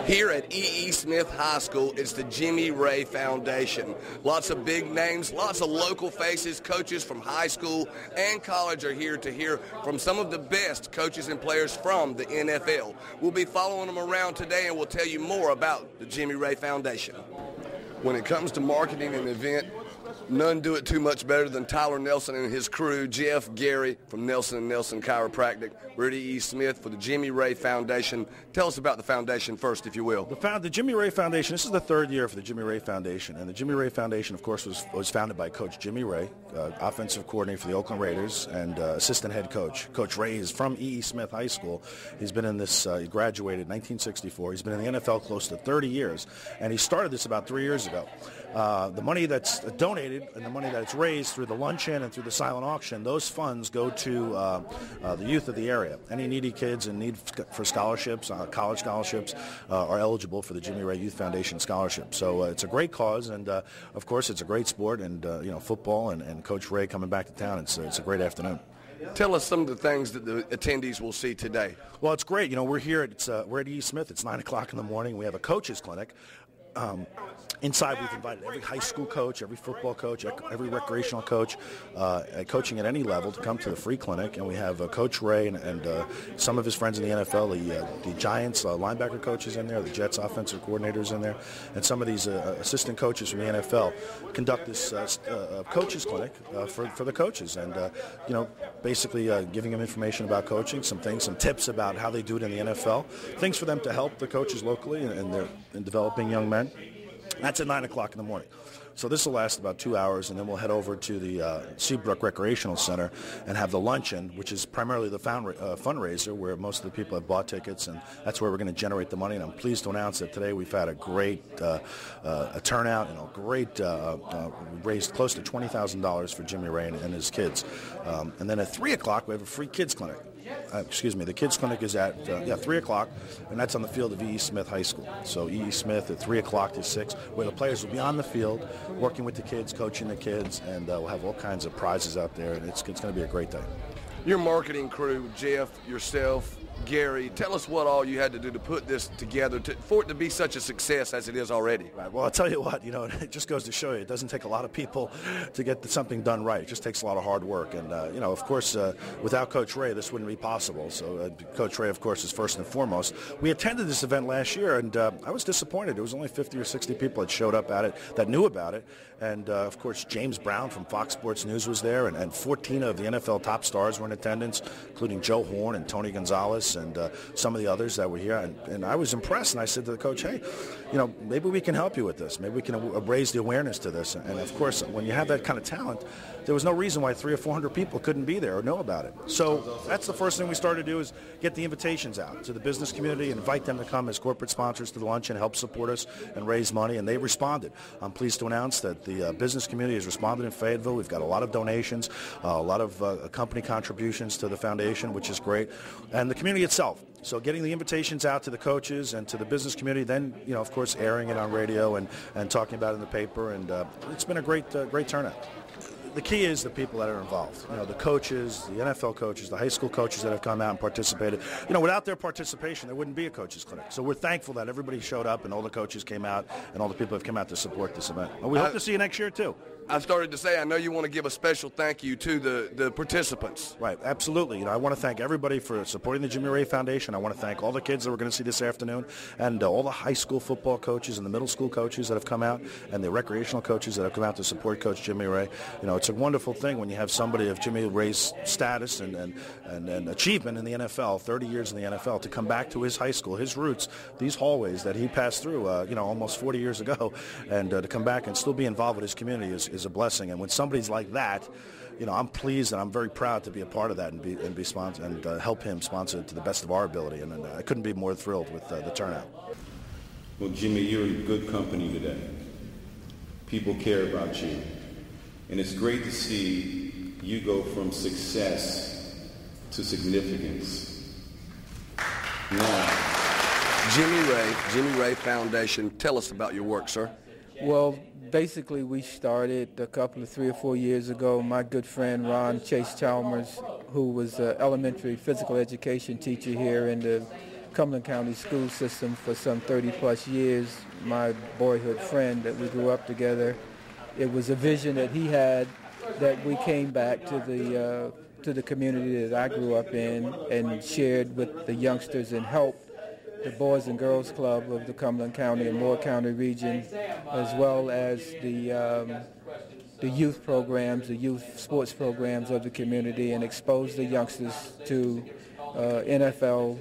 Here at E.E. Smith High School, it's the Jimmy Raye Foundation. Lots of big names, lots of local faces, coaches from high school and college are here to hear from some of the best coaches and players from the NFL. We'll be following them around today and we'll tell you more about the Jimmy Raye Foundation. When it comes to marketing an event, none do it too much better than Tyler Nelson and his crew, Jeff, Gary from Nelson & Nelson Chiropractic. We're at E.E. Smith for the Jimmy Raye Foundation. Tell us about the foundation first, if you will. The Jimmy Raye Foundation, this is the third year for the Jimmy Raye Foundation. And the Jimmy Raye Foundation, of course, was founded by Coach Jimmy Raye, offensive coordinator for the Oakland Raiders and assistant head coach. Coach Raye is from E.E. Smith High School. He's been in this, he graduated in 1964. He's been in the NFL close to 30 years. And he started this about 3 years ago. The money that's donated and the money that's raised through the luncheon and through the silent auction, those funds go to the youth of the area. Any needy kids in need for scholarships, college scholarships, are eligible for the Jimmy Raye Youth Foundation scholarship. So it's a great cause, and of course it's a great sport, and football and Coach Raye coming back to town. It's a great afternoon. Tell us some of the things that the attendees will see today. Well, it's great. We're here. We're at E. Smith. It's 9 o'clock in the morning. We have a coaches clinic. Inside, we've invited every high school coach, every football coach, every recreational coach, coaching at any level to come to the free clinic. And we have Coach Raye and some of his friends in the NFL, the Giants linebacker coaches in there, the Jets offensive coordinators in there, and some of these assistant coaches from the NFL conduct this coaches clinic for the coaches. And, basically giving them information about coaching, some tips about how they do it in the NFL, things for them to help the coaches locally in developing young men. That's at 9 o'clock in the morning. So this will last about 2 hours, and then we'll head over to the Seabrook Recreational Center and have the luncheon, which is primarily the fundraiser where most of the people have bought tickets, and that's where we're going to generate the money. And I'm pleased to announce that today we've had a great turnout and we raised close to $20,000 for Jimmy Raye and his kids. And then at 3 o'clock we have a free kids clinic. The kids clinic is at 3 o'clock, and that's on the field of E.E. Smith High School. So E.E. Smith at 3 o'clock to 6, where the players will be on the field, working with the kids, coaching the kids, and we'll have all kinds of prizes out there, and it's going to be a great day. Your marketing crew, Jeff, yourself, Gary, tell us what all you had to do to put this together for it to be such a success as it is already. Right. Well, I'll tell you what, it just goes to show you it doesn't take a lot of people to get something done right. It just takes a lot of hard work. And, of course, without Coach Raye, this wouldn't be possible. So Coach Raye, of course, is first and foremost. We attended this event last year, and I was disappointed. There was only 50 or 60 people that showed up at it that knew about it. And, of course, James Brown from Fox Sports News was there, and 14 of the NFL top stars were in attendance, including Joe Horn and Tony Gonzalez and some of the others that were here. And I was impressed, and I said to the coach, hey, maybe we can help you with this. Maybe we can raise the awareness to this. And, of course, when you have that kind of talent, there was no reason why 300 or 400 people couldn't be there or know about it. So that's the first thing we started to do is get the invitations out to the business community and invite them to come as corporate sponsors to the lunch and help support us and raise money, and they responded. I'm pleased to announce that the business community has responded in Fayetteville. We've got a lot of donations, a lot of company contributions to the foundation, which is great, and the community itself. So getting the invitations out to the coaches and to the business community, then, of course, airing it on radio and talking about it in the paper, and it's been a great turnout. The key is the people that are involved. The coaches, the NFL coaches, the high school coaches that have come out and participated. Without their participation, there wouldn't be a coaches clinic. So we're thankful that everybody showed up and all the coaches came out and all the people have come out to support this event. And we hope to see you next year, too. I started to say, I know you want to give a special thank you to the participants. Right, absolutely. I want to thank everybody for supporting the Jimmy Raye Foundation. I want to thank all the kids that we're going to see this afternoon, and all the high school football coaches and the middle school coaches that have come out, and the recreational coaches that have come out to support Coach Jimmy Raye. It's a wonderful thing when you have somebody of Jimmy Raye's status and achievement in the NFL, 30 years in the NFL, to come back to his high school, his roots, these hallways that he passed through, almost 40 years ago, and to come back and still be involved with his community is a blessing. And when somebody's like that, I'm pleased and I'm very proud to be a part of that and be sponsored and help him sponsor it to the best of our ability. And I couldn't be more thrilled with the turnout. Well, Jimmy, you're in good company today. People care about you. And it's great to see you go from success to significance. Now, Jimmy Raye Foundation, tell us about your work, sir. Well, basically we started a couple of 3 or 4 years ago. My good friend Ron Chase Chalmers, who was an elementary physical education teacher here in the Cumberland County school system for some 30-plus years, my boyhood friend that we grew up together. It was a vision that he had that we came back to the community that I grew up in and shared with the youngsters and helped the Boys and Girls Club of the Cumberland County and Moore County region, as well as the youth programs, the youth sports programs of the community, and expose the youngsters to NFL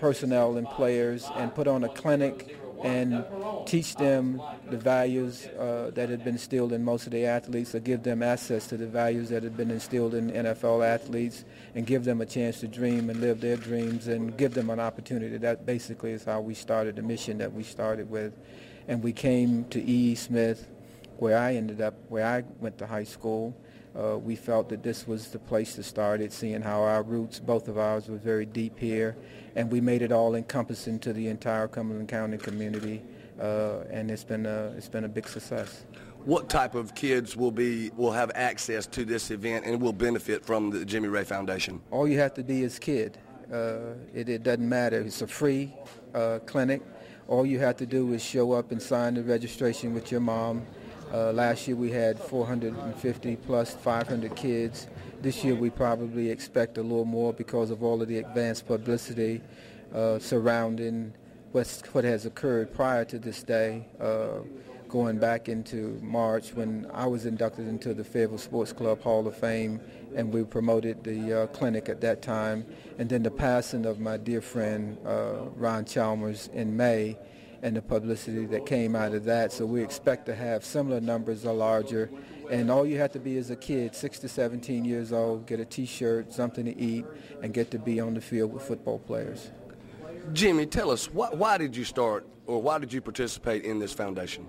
personnel and players, and put on a clinic and teach them the values that had been instilled in most of the athletes, or give them access to the values that had been instilled in NFL athletes, and give them a chance to dream and live their dreams, and give them an opportunity. That basically is how we started the mission that we started with. And we came to E.E. Smith, where I went to high school. We felt that this was the place to start it, seeing how our roots, both of ours, were very deep here, and we made it all encompassing to the entire Cumberland County community, and it's been a big success. What type of kids will have access to this event and will benefit from the Jimmy Raye Foundation? All you have to be is kid. It doesn't matter. It's a free clinic. All you have to do is show up and sign the registration with your mom. Last year we had 450 plus 500 kids. This year we probably expect a little more because of all of the advanced publicity surrounding what has occurred prior to this day, going back into March when I was inducted into the Fayetteville Sports Club Hall of Fame, and we promoted the clinic at that time, and then the passing of my dear friend Ron Chalmers in May, and the publicity that came out of that. So we expect to have similar numbers or larger. And all you have to be is a kid, 6 to 17 years old, get a T-shirt, something to eat, and get to be on the field with football players. Jimmy, tell us, why did you start, or why did you participate in this foundation?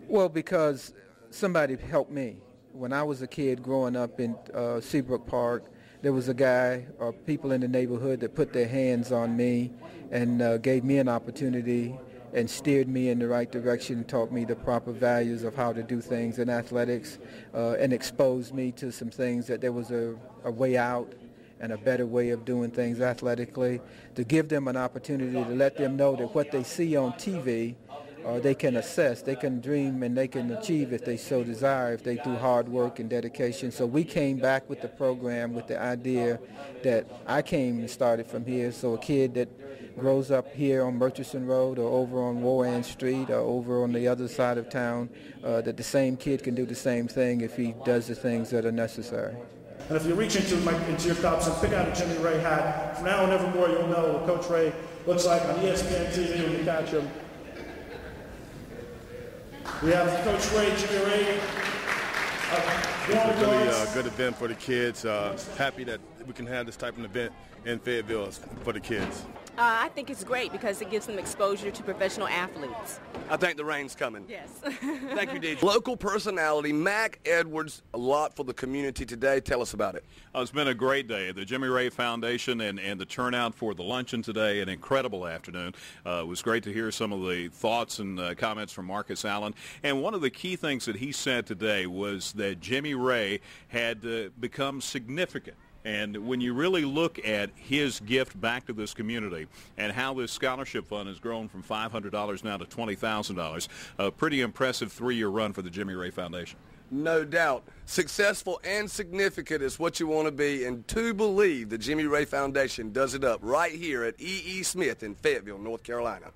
Well, because somebody helped me. When I was a kid growing up in Seabrook Park, there was a guy or people in the neighborhood that put their hands on me and gave me an opportunity and steered me in the right direction, taught me the proper values of how to do things in athletics, and exposed me to some things that there was a way out and a better way of doing things athletically, to give them an opportunity to let them know that what they see on TV, they can assess, they can dream, and they can achieve if they so desire, if they do hard work and dedication. So we came back with the program with the idea that I came and started from here. So a kid that grows up here on Murchison Road or over on Warren Street or over on the other side of town, that the same kid can do the same thing if he does the things that are necessary. And if you reach into your cups and pick out a Jimmy Raye hat, from now on evermore you'll know what Coach Raye looks like on ESPN TV when you catch him. We have Coach Raye, Jimmy Raye. It's a really good event for the kids. Happy that we can have this type of event in Fayetteville for the kids. I think it's great because it gives them exposure to professional athletes. I think the rain's coming. Yes. Thank you, DJ. Local personality, Mac Edwards, a lot for the community today. Tell us about it. It's been a great day. The Jimmy Raye Foundation and the turnout for the luncheon today, an incredible afternoon. It was great to hear some of the thoughts and comments from Marcus Allen. And one of the key things that he said today was that Jimmy Raye had become significant. And when you really look at his gift back to this community and how this scholarship fund has grown from $500 now to $20,000, a pretty impressive 3-year run for the Jimmy Raye Foundation. No doubt. Successful and significant is what you want to be, and to believe the Jimmy Raye Foundation does it up right here at E.E. Smith in Fayetteville, North Carolina.